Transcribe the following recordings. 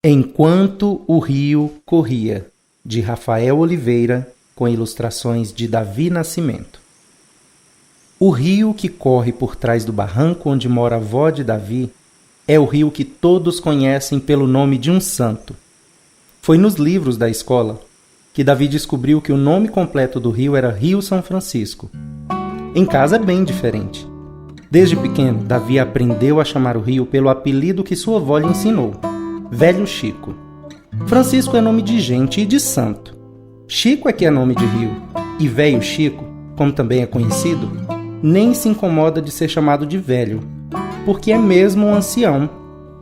Enquanto o Rio Corria, de Rafael Oliveira, com ilustrações de Davi Nascimento. O rio que corre por trás do barranco onde mora a avó de Davi é o rio que todos conhecem pelo nome de um santo. Foi nos livros da escola que Davi descobriu que o nome completo do rio era Rio São Francisco. Em casa é bem diferente. Desde pequeno, Davi aprendeu a chamar o rio pelo apelido que sua avó lhe ensinou, Velho Chico. Francisco é nome de gente e de santo. Chico é que é nome de rio. E Velho Chico, como também é conhecido, nem se incomoda de ser chamado de velho, porque é mesmo um ancião,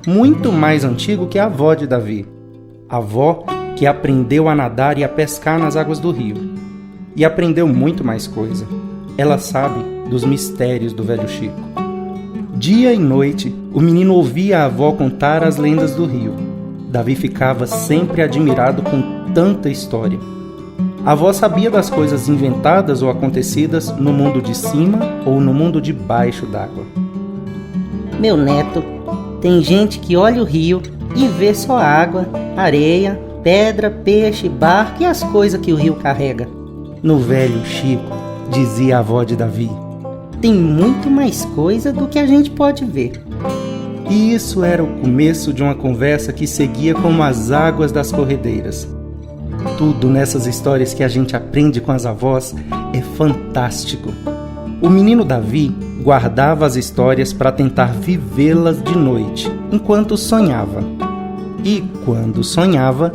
muito mais antigo que a avó de Davi. A avó que aprendeu a nadar e a pescar nas águas do rio. E aprendeu muito mais coisa. Ela sabe dos mistérios do Velho Chico. Dia e noite, o menino ouvia a avó contar as lendas do rio. Davi ficava sempre admirado com tanta história. A avó sabia das coisas inventadas ou acontecidas no mundo de cima ou no mundo de baixo d'água. Meu neto, tem gente que olha o rio e vê só água, areia, pedra, peixe, barco e as coisas que o rio carrega. No Velho Chico, dizia a avó de Davi, tem muito mais coisa do que a gente pode ver. E isso era o começo de uma conversa que seguia como as águas das corredeiras. Tudo nessas histórias que a gente aprende com as avós é fantástico. O menino Davi guardava as histórias para tentar vivê-las de noite, enquanto sonhava. E quando sonhava,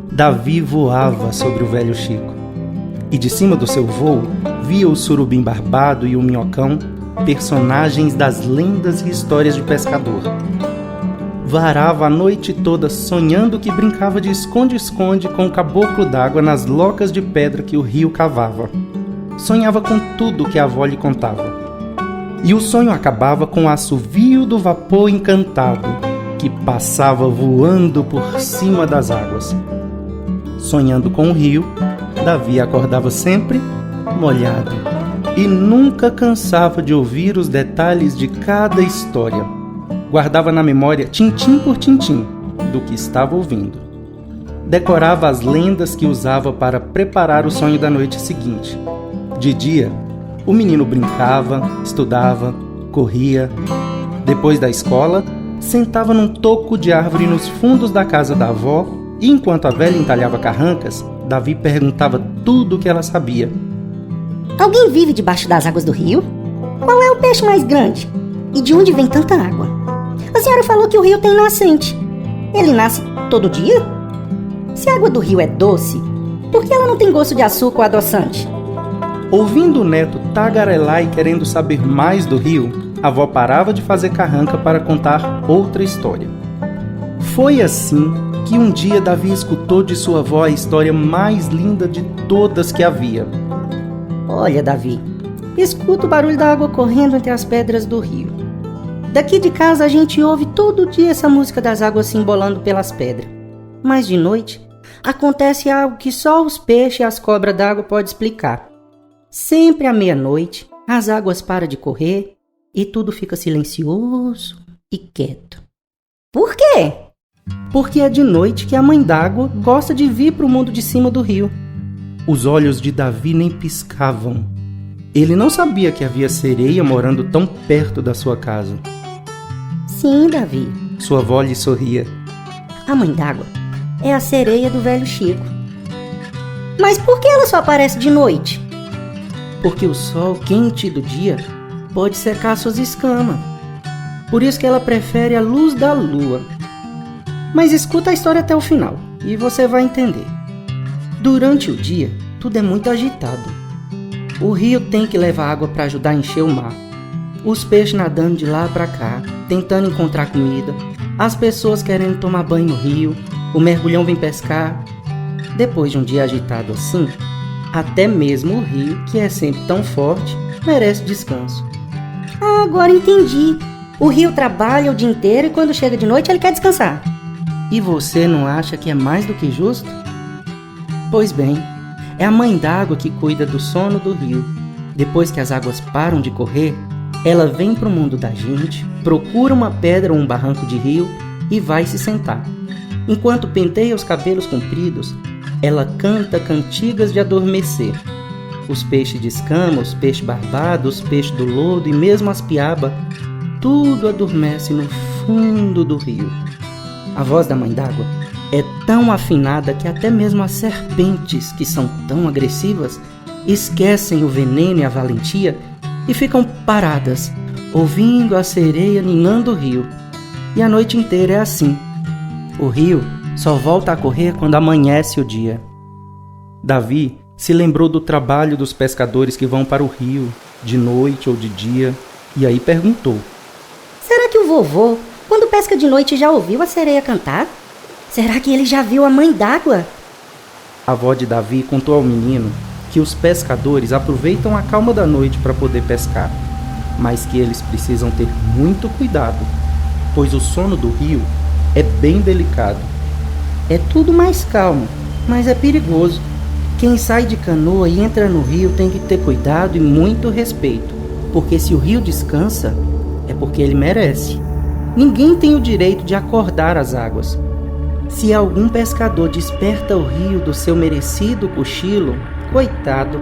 Davi voava sobre o Velho Chico. E de cima do seu voo, via o surubim barbado e o minhocão, personagens das lendas e histórias de pescador. Varava a noite toda sonhando que brincava de esconde-esconde com o caboclo d'água nas locas de pedra que o rio cavava. Sonhava com tudo que a avó lhe contava. E o sonho acabava com o assovio do vapor encantado, que passava voando por cima das águas. Sonhando com o rio, Davi acordava sempre molhado e nunca cansava de ouvir os detalhes de cada história. Guardava na memória, tintim por tintim, do que estava ouvindo. Decorava as lendas que usava para preparar o sonho da noite seguinte. De dia, o menino brincava, estudava, corria. Depois da escola, sentava num toco de árvore nos fundos da casa da avó e, enquanto a velha entalhava carrancas, Davi perguntava tudo o que ela sabia. Alguém vive debaixo das águas do rio? Qual é o peixe mais grande? E de onde vem tanta água? A senhora falou que o rio tem nascente. Ele nasce todo dia? Se a água do rio é doce, por que ela não tem gosto de açúcar ou adoçante? Ouvindo o neto tagarelar e querendo saber mais do rio, a avó parava de fazer carranca para contar outra história. Foi assim que um dia Davi escutou de sua avó a história mais linda de todas que havia. Olha, Davi, escuta o barulho da água correndo entre as pedras do rio. Daqui de casa a gente ouve todo dia essa música das águas se embolando pelas pedras. Mas de noite acontece algo que só os peixes e as cobras d'água podem explicar. Sempre à meia-noite as águas param de correr e tudo fica silencioso e quieto. Por quê? Porque é de noite que a mãe d'água gosta de vir para o mundo de cima do rio. Os olhos de Davi nem piscavam. Ele não sabia que havia sereia morando tão perto da sua casa. Sim, Davi. Sua avó lhe sorria. A mãe d'água é a sereia do Velho Chico. Mas por que ela só aparece de noite? Porque o sol quente do dia pode secar suas escamas. Por isso que ela prefere a luz da lua. Mas escuta a história até o final e você vai entender. Durante o dia, tudo é muito agitado. O rio tem que levar água para ajudar a encher o mar. Os peixes nadando de lá para cá, tentando encontrar comida. As pessoas querendo tomar banho no rio. O mergulhão vem pescar. Depois de um dia agitado assim, até mesmo o rio, que é sempre tão forte, merece descanso. Ah, agora entendi. O rio trabalha o dia inteiro e quando chega de noite ele quer descansar. E você não acha que é mais do que justo? Pois bem, é a mãe d'água que cuida do sono do rio. Depois que as águas param de correr, ela vem para o mundo da gente, procura uma pedra ou um barranco de rio e vai se sentar. Enquanto penteia os cabelos compridos, ela canta cantigas de adormecer. Os peixes de escama, os peixes barbados, os peixes do lodo e mesmo as piabas, tudo adormece no fundo do rio. A voz da Mãe d'Água é tão afinada que até mesmo as serpentes, que são tão agressivas, esquecem o veneno e a valentia e ficam paradas, ouvindo a sereia ninando o rio. E a noite inteira é assim. O rio só volta a correr quando amanhece o dia. Davi se lembrou do trabalho dos pescadores que vão para o rio, de noite ou de dia, e aí perguntou: será que o vovô, quando pesca de noite, já ouviu a sereia cantar? Será que ele já viu a Mãe d'Água? A avó de Davi contou ao menino que os pescadores aproveitam a calma da noite para poder pescar, mas que eles precisam ter muito cuidado, pois o sono do rio é bem delicado. É tudo mais calmo, mas é perigoso. Quem sai de canoa e entra no rio tem que ter cuidado e muito respeito, porque se o rio descansa, é porque ele merece. Ninguém tem o direito de acordar as águas. Se algum pescador desperta o rio do seu merecido cochilo, coitado,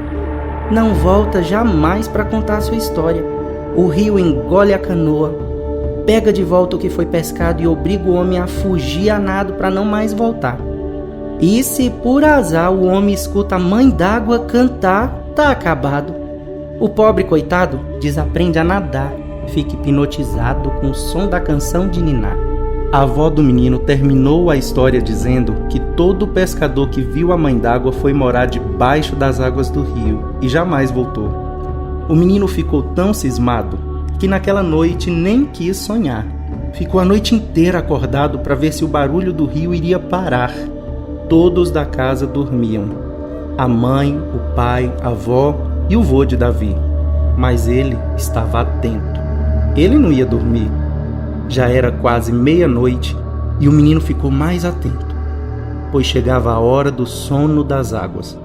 não volta jamais para contar sua história. O rio engole a canoa, pega de volta o que foi pescado e obriga o homem a fugir a nado para não mais voltar. E se por azar o homem escuta a Mãe d'Água cantar, tá acabado. O pobre coitado desaprende a nadar, fica hipnotizado com o som da canção de ninar. A avó do menino terminou a história dizendo que todo pescador que viu a Mãe d'Água foi morar debaixo das águas do rio e jamais voltou. O menino ficou tão cismado que naquela noite nem quis sonhar. Ficou a noite inteira acordado para ver se o barulho do rio iria parar. Todos da casa dormiam. A mãe, o pai, a avó e o vô de Davi. Mas ele estava atento. Ele não ia dormir. Já era quase meia-noite e o menino ficou mais atento, pois chegava a hora do sono das águas.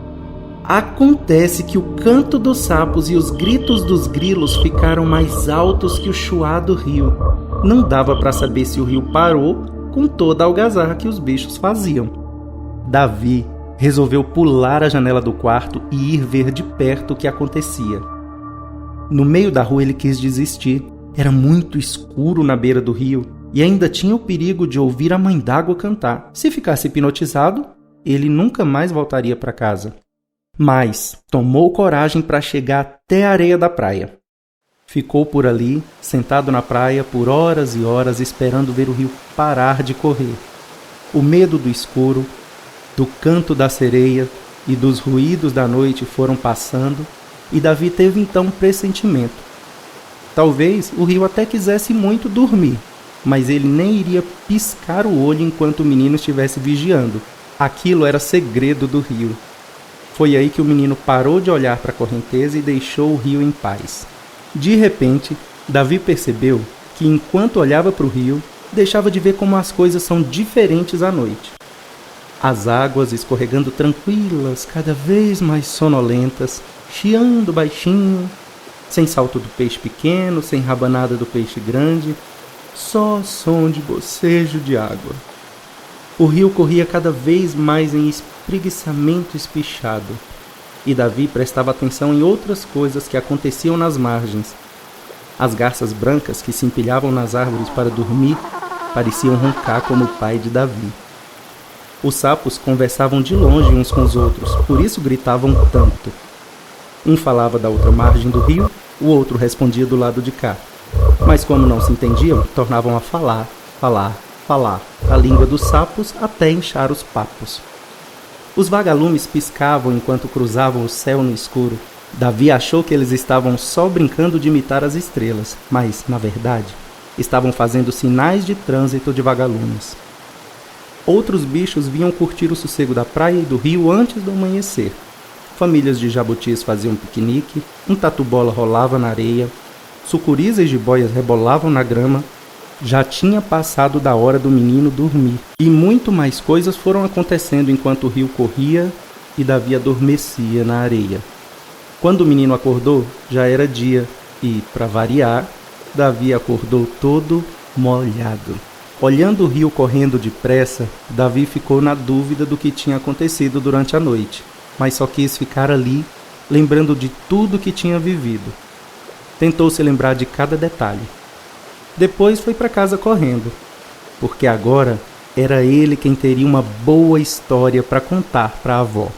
Acontece que o canto dos sapos e os gritos dos grilos ficaram mais altos que o chuá do rio. Não dava para saber se o rio parou com toda a algazarra que os bichos faziam. Davi resolveu pular a janela do quarto e ir ver de perto o que acontecia. No meio da rua ele quis desistir. Era muito escuro na beira do rio e ainda tinha o perigo de ouvir a Mãe d'Água cantar. Se ficasse hipnotizado, ele nunca mais voltaria para casa. Mas tomou coragem para chegar até a areia da praia. Ficou por ali, sentado na praia por horas e horas, esperando ver o rio parar de correr. O medo do escuro, do canto da sereia e dos ruídos da noite foram passando e Davi teve então um pressentimento. Talvez o rio até quisesse muito dormir, mas ele nem iria piscar o olho enquanto o menino estivesse vigiando. Aquilo era segredo do rio. Foi aí que o menino parou de olhar para a correnteza e deixou o rio em paz. De repente, Davi percebeu que enquanto olhava para o rio, deixava de ver como as coisas são diferentes à noite. As águas escorregando tranquilas, cada vez mais sonolentas, chiando baixinho, sem salto do peixe pequeno, sem rabanada do peixe grande, só som de bocejo de água. O rio corria cada vez mais em espreguiçamento espichado, e Davi prestava atenção em outras coisas que aconteciam nas margens. As garças brancas que se empilhavam nas árvores para dormir pareciam roncar como o pai de Davi. Os sapos conversavam de longe uns com os outros, por isso gritavam tanto. Um falava da outra margem do rio, o outro respondia do lado de cá. Mas como não se entendiam, tornavam a falar a língua dos sapos até inchar os papos. Os vagalumes piscavam enquanto cruzavam o céu no escuro. Davi achou que eles estavam só brincando de imitar as estrelas, mas, na verdade, estavam fazendo sinais de trânsito de vagalumes. Outros bichos vinham curtir o sossego da praia e do rio antes do amanhecer. Famílias de jabutis faziam piquenique, um tatu-bola rolava na areia, sucuris e jiboias rebolavam na grama. Já tinha passado da hora do menino dormir, e muito mais coisas foram acontecendo enquanto o rio corria e Davi adormecia na areia. Quando o menino acordou, já era dia, e, para variar, Davi acordou todo molhado. Olhando o rio correndo depressa, Davi ficou na dúvida do que tinha acontecido durante a noite, mas só quis ficar ali, lembrando de tudo que tinha vivido. Tentou se lembrar de cada detalhe. Depois foi para casa correndo, porque agora era ele quem teria uma boa história para contar para a avó.